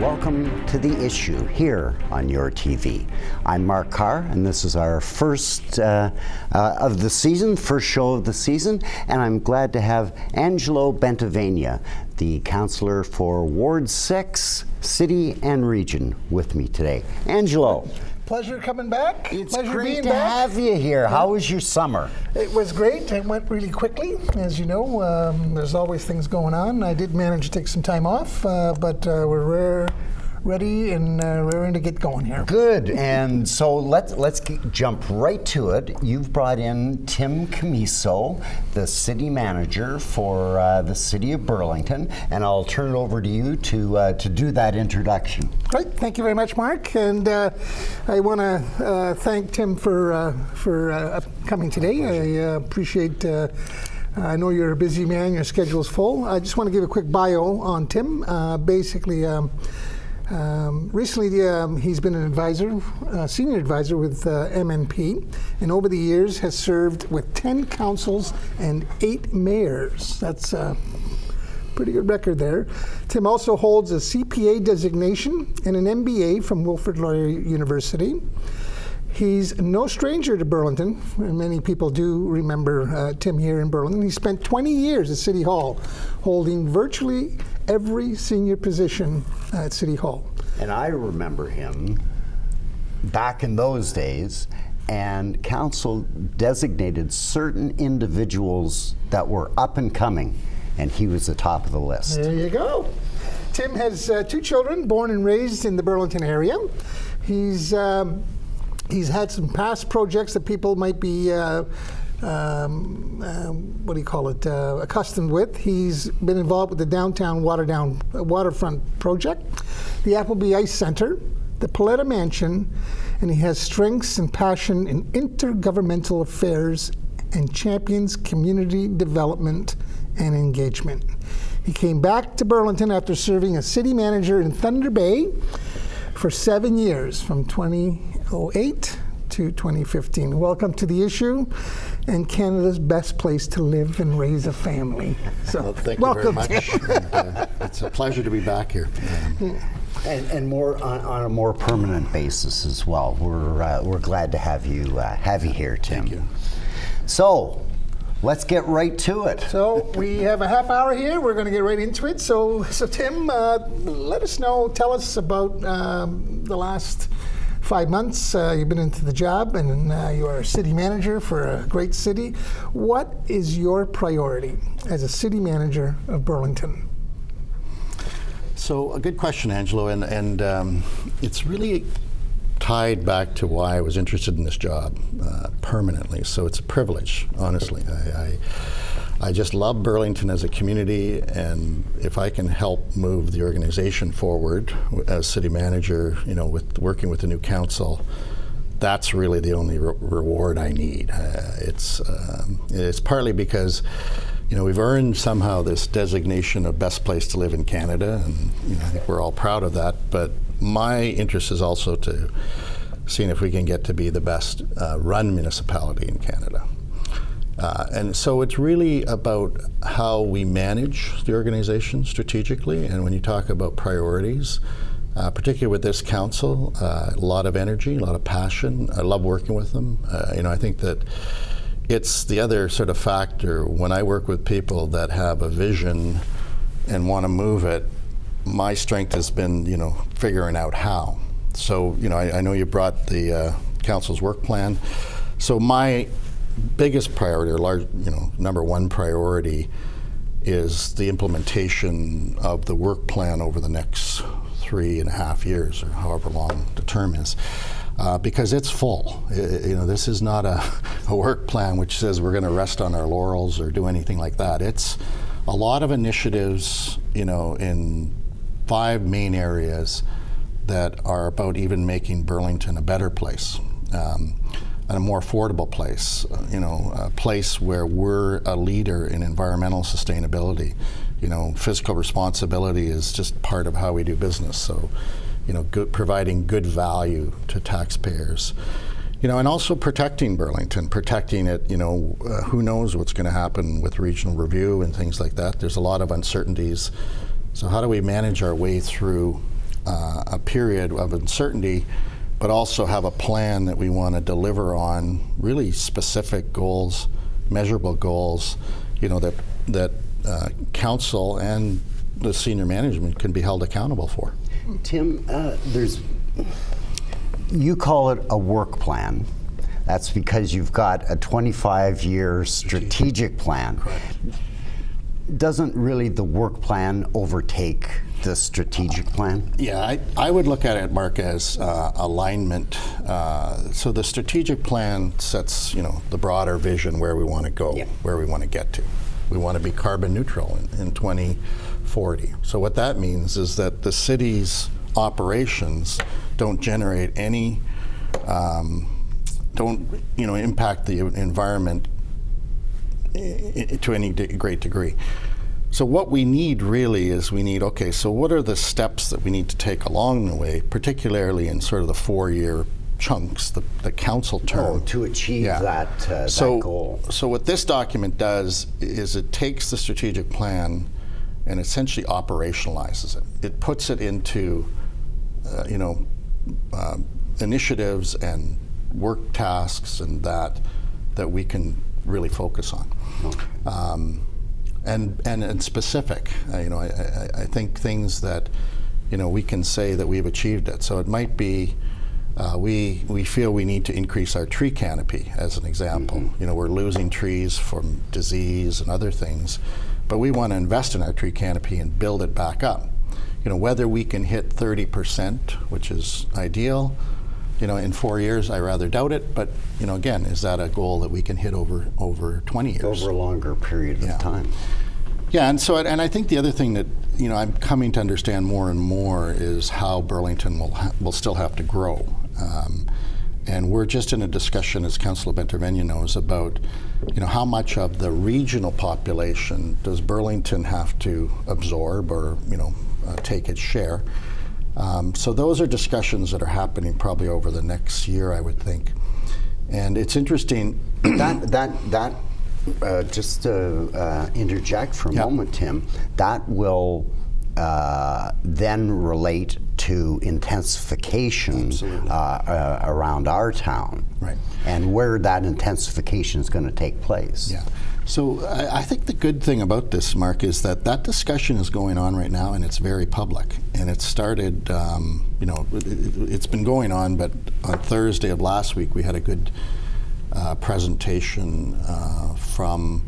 welcome to The Issue here on YourTV. I'm Mark Carr, and this is our first of the season, first show of the season, and I'm glad to have Anglelo Bentevegna, the councillor for Ward 6, City and Region, with me today. Anglelo. Pleasure coming back. It's Pleasure great being to back. have you here. How was your summer? It was great. It went really quickly. As you know, there's always things going on. I did manage to take some time off, but we're ready and raring to get going here. Good. And so let's jump right to it. You've brought in Tim Commisso, the city manager for the city of Burlington, and I'll turn it over to you to do that introduction. Great. Thank you very much, Mark. And I want to thank Tim for coming today. I appreciate. I know you're a busy man. Your schedule's full. I just want to give a quick bio on Tim. Recently, he's been an advisor, senior advisor with MNP, and over the years has served with 10 councils and 8 mayors. That's a pretty good record there. Tim also holds a CPA designation and an MBA from Wilfrid Laurier University. He's no stranger to Burlington, and many people do remember Tim here in Burlington. He spent 20 years at City Hall, holding virtually every senior position at City Hall. And I remember him back in those days, and council designated certain individuals that were up and coming, and he was the top of the list. There you go. Tim has 2 children born and raised in the Burlington area. He's had some past projects that people might be accustomed with. He's been involved with the downtown waterfront project, the Appleby Ice Center, the Paletta Mansion, and he has strengths and passion in intergovernmental affairs and champions community development and engagement. He came back to Burlington after serving as city manager in Thunder Bay for 7 years, from 2008 to 2015. Welcome to The Issue and Canada's best place to live and raise a family. So, thank you very much. It's a pleasure to be back here. And more on a more permanent basis as well. We're glad to have you here, Tim. Thank you. So, let's get right to it. So we have a half hour here. We're going to get right into it. So Tim, let us know. Tell us about the last 5 months. You've been into the job, and you are a city manager for a great city. What is your priority as a city manager of Burlington? So a good question, Anglelo, and it's really tied back to why I was interested in this job permanently. So it's a privilege, honestly. I just love Burlington as a community, and if I can help move the organization forward as city manager, with working with the new council, that's really the only reward I need. It's partly because we've earned somehow this designation of best place to live in Canada, and I think we're all proud of that. But my interest is also to seeing if we can get to be the best run municipality in Canada. And so it's really about how we manage the organization strategically. And when you talk about priorities, particularly with this council, a lot of energy, a lot of passion. I love working with them. I think that it's the other sort of factor when I work with people that have a vision and want to move it. My strength has been, figuring out how. So, I know you brought the council's work plan. So my biggest priority, or number one priority, is the implementation of the work plan over the next 3.5 years, or however long the term is. Because it's full. This is not a work plan which says we're going to rest on our laurels or do anything like that. It's a lot of initiatives, in 5 main areas that are about even making Burlington a better place, and a more affordable place, a place where we're a leader in environmental sustainability. Fiscal responsibility is just part of how we do business. So, providing good value to taxpayers. And also protecting Burlington, protecting it, who knows what's going to happen with regional review and things like that. There's a lot of uncertainties. So how do we manage our way through a period of uncertainty, but also have a plan that we want to deliver on, really specific goals, measurable goals, that council and the senior management can be held accountable for. Tim, you call it a work plan. That's because you've got a 25-year strategic plan. Correct. Doesn't really the work plan overtake the strategic plan? Yeah, I would look at it, Mark, as alignment. So the strategic plan sets, the broader vision, where we want to go, where we want to get to. We want to be carbon neutral in 2040. So what that means is that the city's operations don't generate any, impact the environment to any great degree. So what we need really is okay, so what are the steps that we need to take along the way, particularly in sort of the 4-year chunks, the council term. To achieve that goal. So what this document does is it takes the strategic plan and essentially operationalizes it. It puts it into, initiatives and work tasks and that we can really focus on. Okay. And specific. I think things that we can say that we've achieved it. So it might be we feel we need to increase our tree canopy, as an example. Mm-hmm. We're losing trees from disease and other things, but we want to invest in our tree canopy and build it back up. Whether we can hit 30%, which is ideal, in 4 years, I rather doubt it. But again, is that a goal that we can hit over 20 years? Over a longer period of time. Yeah, and I think the other thing that I'm coming to understand more and more is how Burlington will still have to grow. And we're just in a discussion, as Councillor Bentevegna knows, about how much of the regional population does Burlington have to absorb or take its share. So those are discussions that are happening probably over the next year, I would think. And it's interesting that just to interject for a moment, Tim, that will then relate to intensification around our town, right? And where that intensification is going to take place. Yeah. So I think the good thing about this, Mark, is that discussion is going on right now, and it's very public. And it started, it's been going on, but on Thursday of last week we had a good presentation from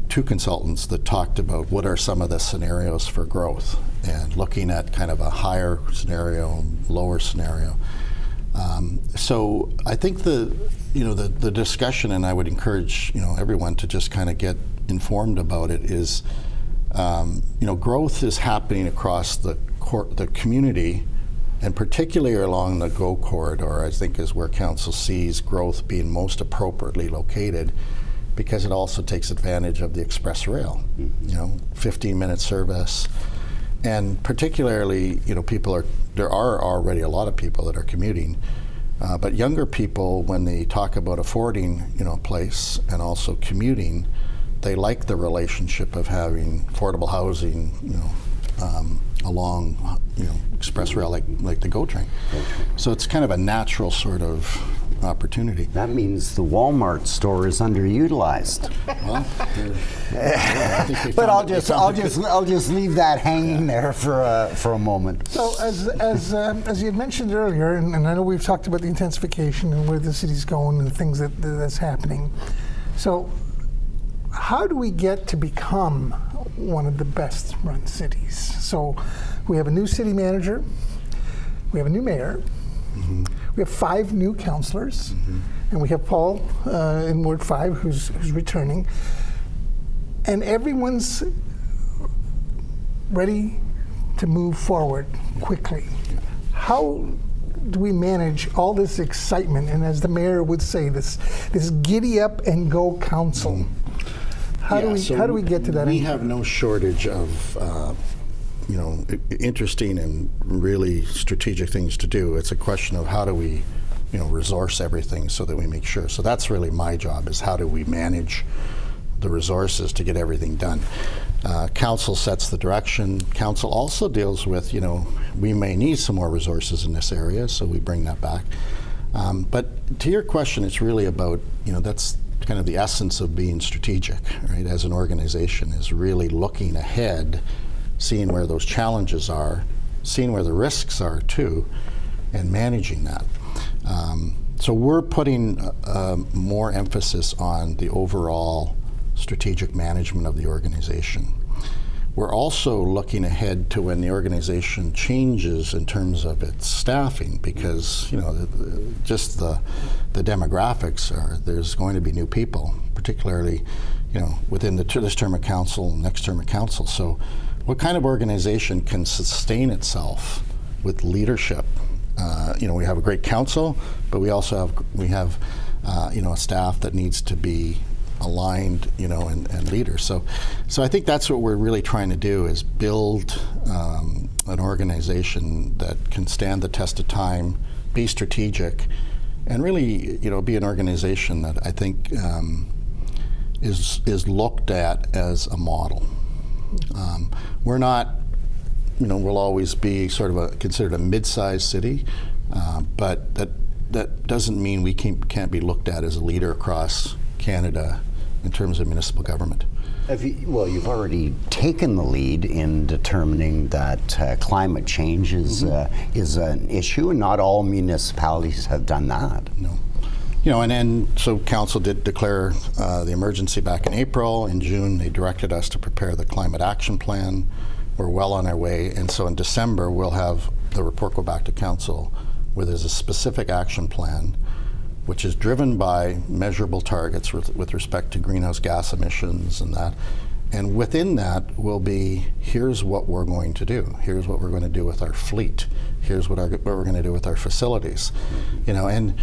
2 consultants that talked about what are some of the scenarios for growth, and looking at kind of a higher scenario, lower scenario. So I think the discussion, and I would encourage everyone to just kind of get informed about it, is growth is happening across the community, and particularly along the GO corridor, I think, is where council sees growth being most appropriately located, because it also takes advantage of the express rail, 15-minute service. And particularly, there are already a lot of people that are commuting, but younger people, when they talk about affording, a place and also commuting, they like the relationship of having affordable housing, along, express rail, like the GO train. So it's kind of a natural sort of opportunity. That means the Walmart store is underutilized. Well, but I'll just leave that hanging there for a moment. So as you had mentioned earlier, and I know we've talked about the intensification and where the city's going and the things that's happening. So how do we get to become one of the best run cities? So we have a new city manager, we have a new mayor, mm-hmm. We have 5 new councillors, mm-hmm. and we have Paul in Ward 5 who's returning, and everyone's ready to move forward quickly. How do we manage all this excitement, and as the mayor would say, this giddy up and go council? Mm-hmm. How do we get to that? We have no shortage of interesting and really strategic things to do. It's a question of how do we resource everything so that we make sure. So that's really my job, is how do we manage the resources to get everything done. Council sets the direction. Council also deals with, we may need some more resources in this area, so we bring that back. But to your question, it's really about, that's kind of the essence of being strategic, right? As an organization, is really looking ahead, seeing where those challenges are, seeing where the risks are too, and managing that. So we're putting more emphasis on the overall strategic management of the organization. We're also looking ahead to when the organization changes in terms of its staffing, because just the demographics are, there's going to be new people, particularly within this term of council, next term of council. So what kind of organization can sustain itself with leadership? We have a great council, but we also have a staff that needs to be aligned, and leaders. So I think that's what we're really trying to do, is build an organization that can stand the test of time, be strategic, and really, be an organization that I think is looked at as a model. We're not, we'll always be sort of considered a mid-sized city, but that doesn't mean we can't be looked at as a leader across Canada in terms of municipal government. You've already taken the lead in determining that climate change is an issue, and not all municipalities have done that. No. So council did declare the emergency back in April. In June, they directed us to prepare the climate action plan. We're well on our way, and so in December, we'll have the report go back to council where there's a specific action plan which is driven by measurable targets with respect to greenhouse gas emissions and that. And within that will be, here's what we're going to do. Here's what we're going to do with our fleet. Here's what we're going to do with our facilities. And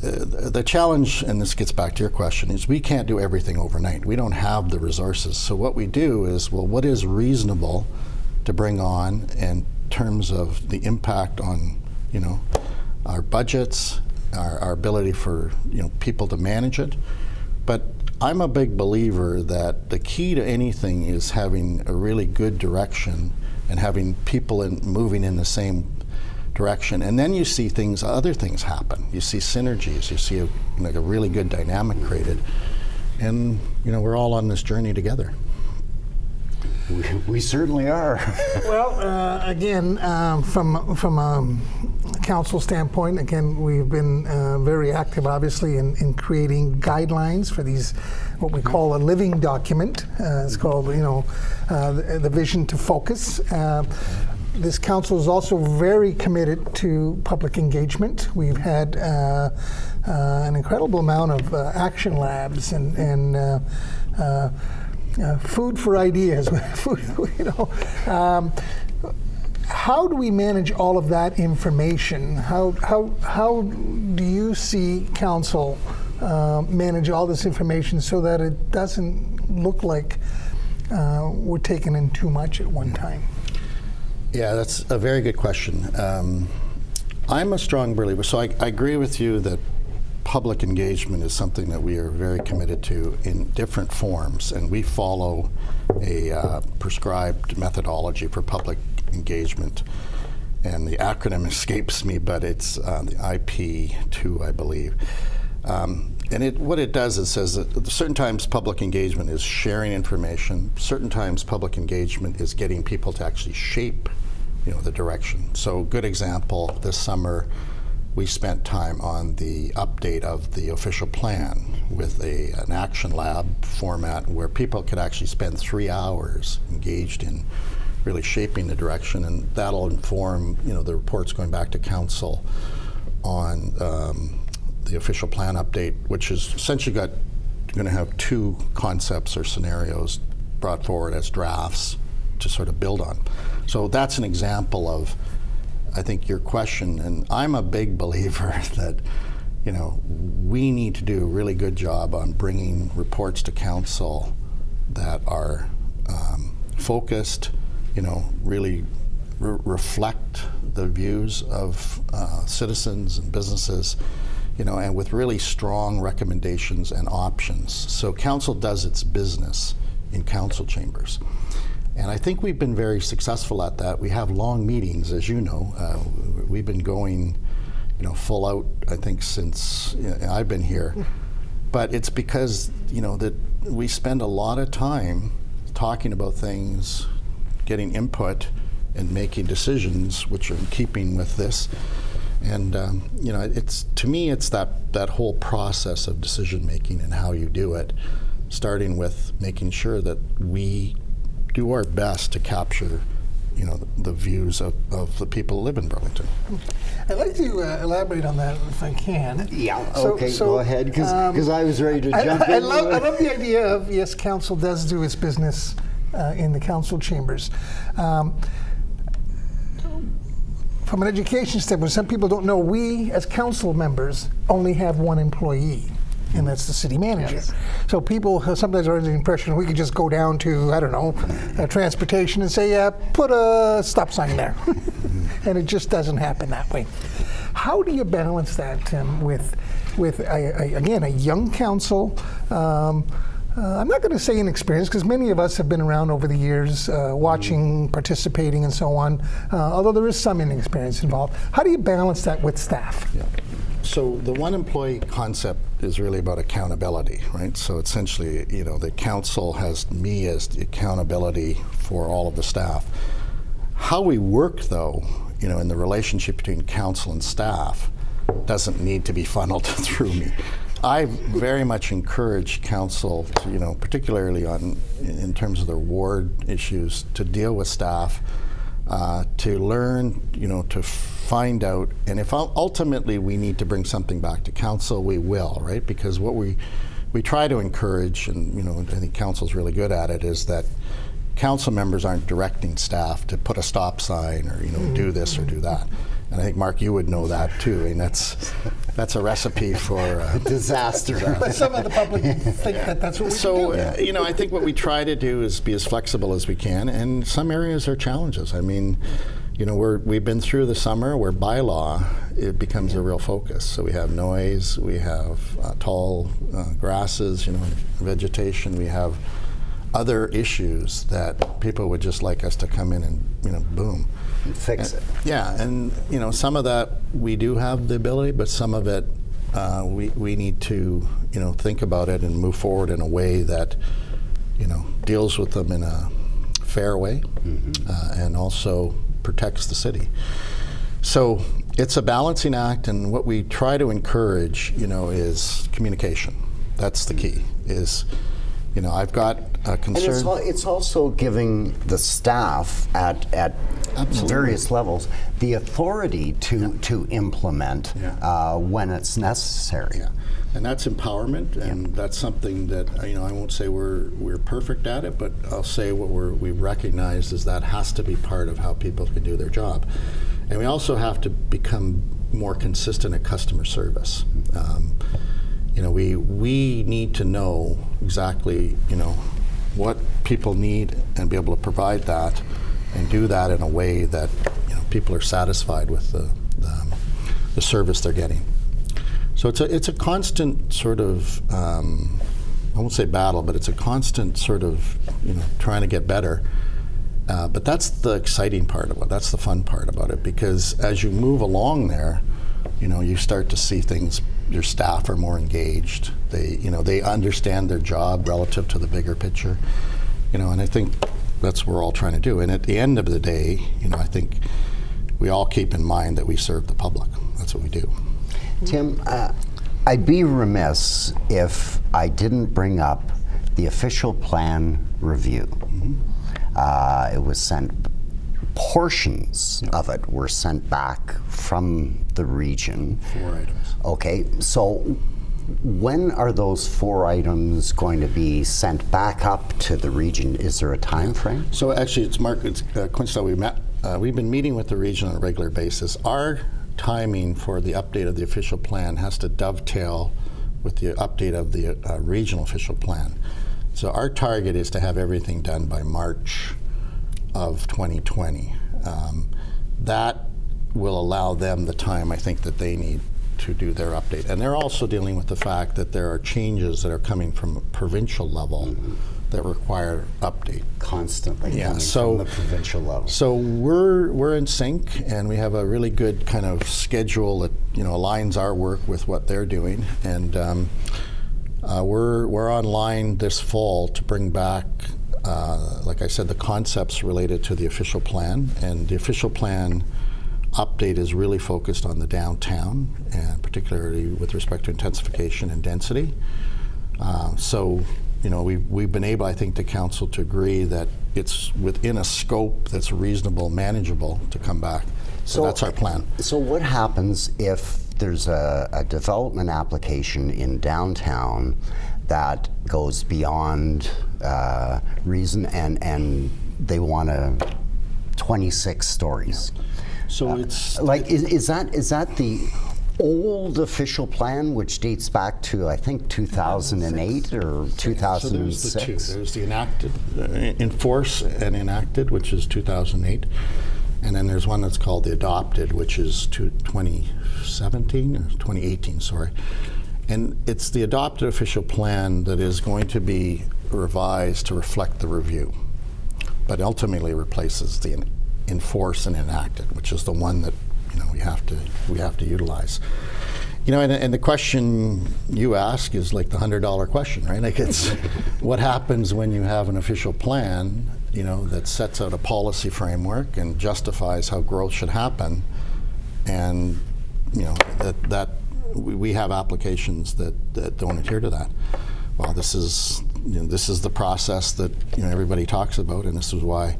the challenge, and this gets back to your question, is we can't do everything overnight. We don't have the resources. So what we do is, what is reasonable to bring on in terms of the impact on, our budgets, our ability for people to manage it. But I'm a big believer that the key to anything is having a really good direction and having people moving in the same direction. And then you see other things happen. You see synergies. You see a really good dynamic created. And we're all on this journey together. We certainly are. Well, again, from a council standpoint, again, we've been very active, obviously, in creating guidelines for these, what we call a living document. It's called, the vision to focus. This council is also very committed to public engagement. We've had an incredible amount of action labs and food for ideas. How do we manage all of that information? How do you see council manage all this information so that it doesn't look like we're taking in too much at one time? Yeah, that's a very good question. I'm a strong believer, so I agree with you that public engagement is something that we are very committed to in different forms, and we follow a prescribed methodology for public engagement, and the acronym escapes me, but it's the IP2, I believe. And what it does is says that certain times public engagement is sharing information, certain times public engagement is getting people to actually shape the direction. So good example, this summer we spent time on the update of the official plan with an action lab format where people could actually spend 3 hours engaged in really shaping the direction, and that'll inform the reports going back to council on the official plan update, which is essentially going to have 2 concepts or scenarios brought forward as drafts to sort of build on. So that's an example of, I think, your question, and I'm a big believer that we need to do a really good job on bringing reports to council that are focused, really reflect the views of citizens and businesses, and with really strong recommendations and options. So council does its business in council chambers. And I think we've been very successful at that. We have long meetings, as you know. We've been going, full out, I think, since I've been here. But it's because, that we spend a lot of time talking about things, getting input, and making decisions which are in keeping with this. And it's, to me, it's that whole process of decision making and how you do it, starting with making sure that we do our best to capture the views of the people who live in Burlington. I'd like to elaborate on that if I can. Yeah, okay, go ahead, because I was ready to jump in. I love the idea of, yes, council does do its business in the council chambers. From an education standpoint, some people don't know, we as council members only have one employee, and that's the city manager. Yes. So people sometimes are under the impression we could just go down to, I don't know, transportation and say, put a stop sign there. And it just doesn't happen that way. How do you balance that, Tim, with again, a young council? I'm not going to say inexperienced, because many of us have been around over the years, watching, participating, and so on, although there is some inexperience involved. How do you balance that with staff? Yeah. So the one employee concept is really about accountability, right? So essentially, the council has me as the accountability for all of the staff. How we work, though, in the relationship between council and staff doesn't need to be funneled through me. I very much encourage council to, particularly in terms of their ward issues, to deal with staff, to learn, to find out, and if ultimately we need to bring something back to council, we will, right? Because what we try to encourage, and I think council's really good at it, is that council members aren't directing staff to put a stop sign or do this or do that. And I think, Mark, you would know that too, and that's a recipe for disaster. But some of the public think that's what we do. So, I think what we try to do is be as flexible as we can, and some areas are challenges. I mean, we've been through the summer where by law it becomes a real focus. So we have noise, we have tall grasses, vegetation, we have other issues that people would just like us to come in and, boom. And fix it. Yeah, and some of that we do have the ability, but some of it we need to think about it and move forward in a way that deals with them in a fair way, and also protects the city. So it's a balancing act, and what we try to encourage is communication. That's the key. I've got a concern. And it's also giving the staff at various levels the authority to implement when it's necessary. Yeah. And that's empowerment, and that's something that I won't say we're perfect at it, but I'll say what we recognize is that has to be part of how people can do their job. And we also have to become more consistent at customer service. We need to know exactly, what people need and be able to provide that and do that in a way that, people are satisfied with the service they're getting. So it's a constant sort of, I won't say battle, but it's a constant sort of, trying to get better. But that's the exciting part about it. That's the fun part about it, because as you move along there, you start to see things. Your staff are more engaged. They understand their job relative to the bigger picture. And I think that's what we're all trying to do. And at the end of the day, I think we all keep in mind that we serve the public. That's what we do. Tim, I'd be remiss if I didn't bring up the official plan review. It was sent. Portions of it were sent back from the region. 4 items. Okay, so when are those 4 items going to be sent back up to the region? Is there a time frame? So actually, it's Mark. It's coincidental. We've been meeting with the region on a regular basis. Our timing for the update of the official plan has to dovetail with the update of the regional official plan. So our target is to have everything done by March of 2020. That will allow them the time, I think, that they need to do their update. And they're also dealing with the fact that there are changes that are coming from a provincial level that require update. Constantly Yeah, coming so- from the provincial level. So we're in sync, and we have a really good kind of schedule that aligns our work with what they're doing, and we're online this fall to bring back, like I said, the concepts related to the official plan, and the official plan update is really focused on the downtown, and particularly with respect to intensification and density. We've been able, I think, the council to agree that it's within a scope that's reasonable, manageable to come back. So that's our plan. So what happens if there's a development application in downtown that goes beyond reason and they want 26 stories? So it's Like, is that the old official plan, which dates back to, I think, 2008 or 2006? So there's the two. There's the enacted, enforce and enacted, which is 2008. And then there's one that's called the adopted, which is 2017 or 2018, sorry. And it's the adopted official plan that is going to be revised to reflect the review, but ultimately replaces the enforce and enacted, which is the one that we have to utilize. And the question you ask is like the $100 question, right? Like, it's what happens when you have an official plan, that sets out a policy framework and justifies how growth should happen, and that we have applications that don't adhere to that. Well, this is the process that everybody talks about, and this is why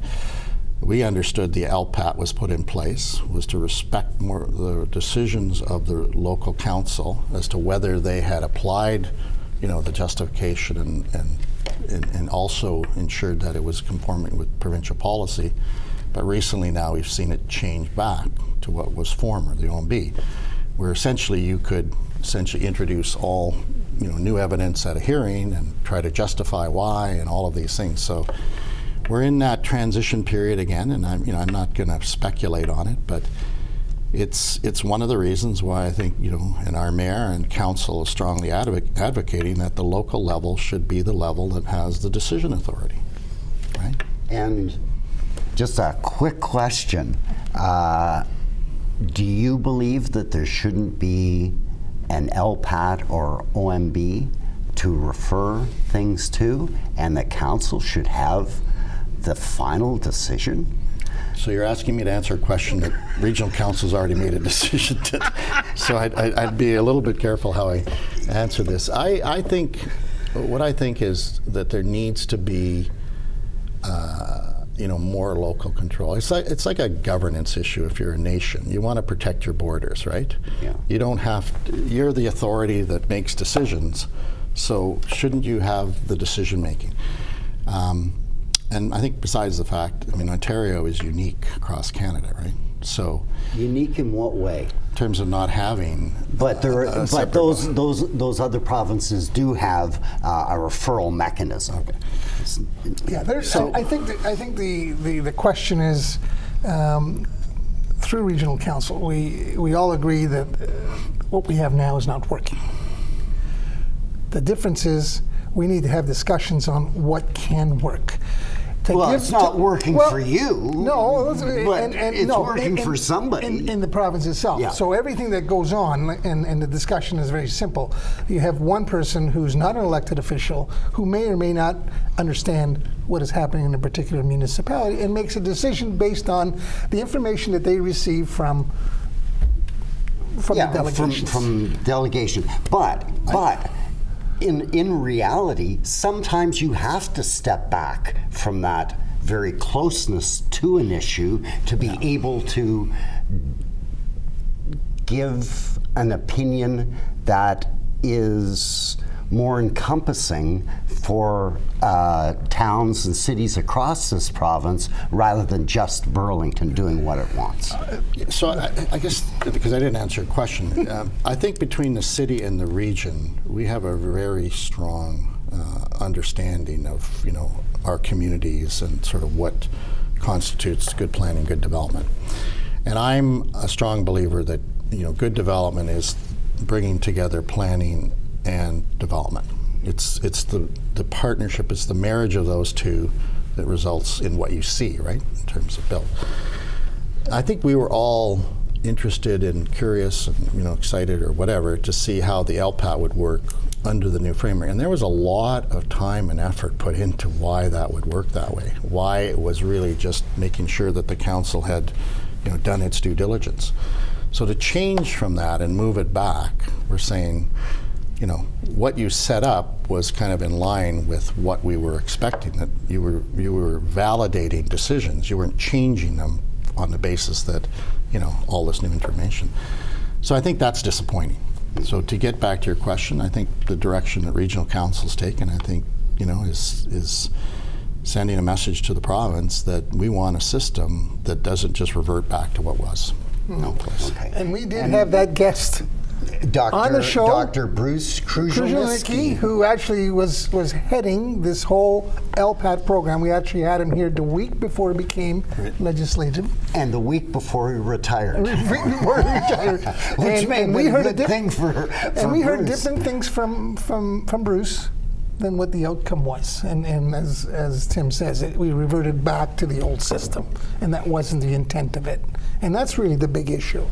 we understood the LPAT was put in place, was to respect more the decisions of the local council as to whether they had applied, the justification and also ensured that it was conforming with provincial policy. But recently now we've seen it change back to what was former, the OMB, where essentially you could introduce all new evidence at a hearing and try to justify why and all of these things. So we're in that transition period again, and I'm not going to speculate on it, but it's one of the reasons why I think and our mayor and council is strongly advocating that the local level should be the level that has the decision authority, right? And just a quick question: do you believe that there shouldn't be an LPAT or OMB to refer things to, and the council should have the final decision? So you're asking me to answer a question that regional council's already made a decision to. So I'd be a little bit careful how I answer this. I think is that there needs to be more local control. It's like a governance issue. If you're a nation, you want to protect your borders, right? Yeah. You don't have to, you're the authority that makes decisions, so shouldn't you have the decision making? And I think besides the fact, Ontario is unique across Canada, right? So Unique in what way? in terms of not having, But those other provinces do have a referral mechanism. Okay. Yeah, I think the question is, through regional council, we all agree that what we have now is not working. The difference is we need to have discussions on what can work. It's not working for you. No, but it's working for somebody. In the province itself. Yeah. So everything that goes on, and the discussion is very simple. You have one person who's not an elected official who may or may not understand what is happening in a particular municipality and makes a decision based on the information that they receive from the delegations. From delegation. But in reality, sometimes you have to step back from that very closeness to an issue to be able to give an opinion that is more encompassing for towns and cities across this province rather than just Burlington doing what it wants. So I guess, because I didn't answer your question, I think between the city and the region, we have a very strong understanding of our communities and sort of what constitutes good planning, good development. And I'm a strong believer that good development is bringing together planning and development. It's the partnership, it's the marriage of those two that results in what you see, right, in terms of build. I think we were all interested and curious and excited or whatever to see how the LPAT would work under the new framework. And there was a lot of time and effort put into why that would work that way, why it was really just making sure that the council had done its due diligence. So to change from that and move it back, we're saying, what you set up was kind of in line with what we were expecting, that you were validating decisions. You weren't changing them on the basis that, all this new information. So I think that's disappointing. So to get back to your question, I think the direction that regional council's taken, I think, is sending a message to the province that we want a system that doesn't just revert back to what was. Okay. And we did have that guest on the show, Dr. Bruce Kruszelnicki, who actually was heading this whole LPAT program. We actually had him here the week before he became legislative. And the week before he retired. Which may be a good thing for And we heard Bruce. different things from Bruce than what the outcome was. And as Tim says, we reverted back to the old system. And that wasn't the intent of it. And that's really the big issue.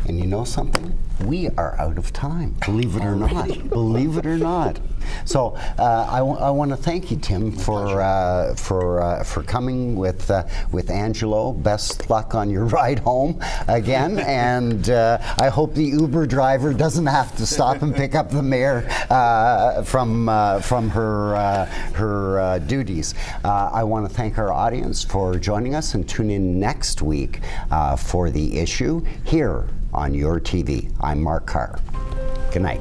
And you know something? We are out of time, believe it or not. Believe it or not. So I want to thank you, Tim, for coming with Angelo. Best luck on your ride home again, and I hope the Uber driver doesn't have to stop and pick up the mayor from her duties. I want to thank our audience for joining us, and tune in next week for The Issue here on YourTV. I'm Mark Carr. Good night.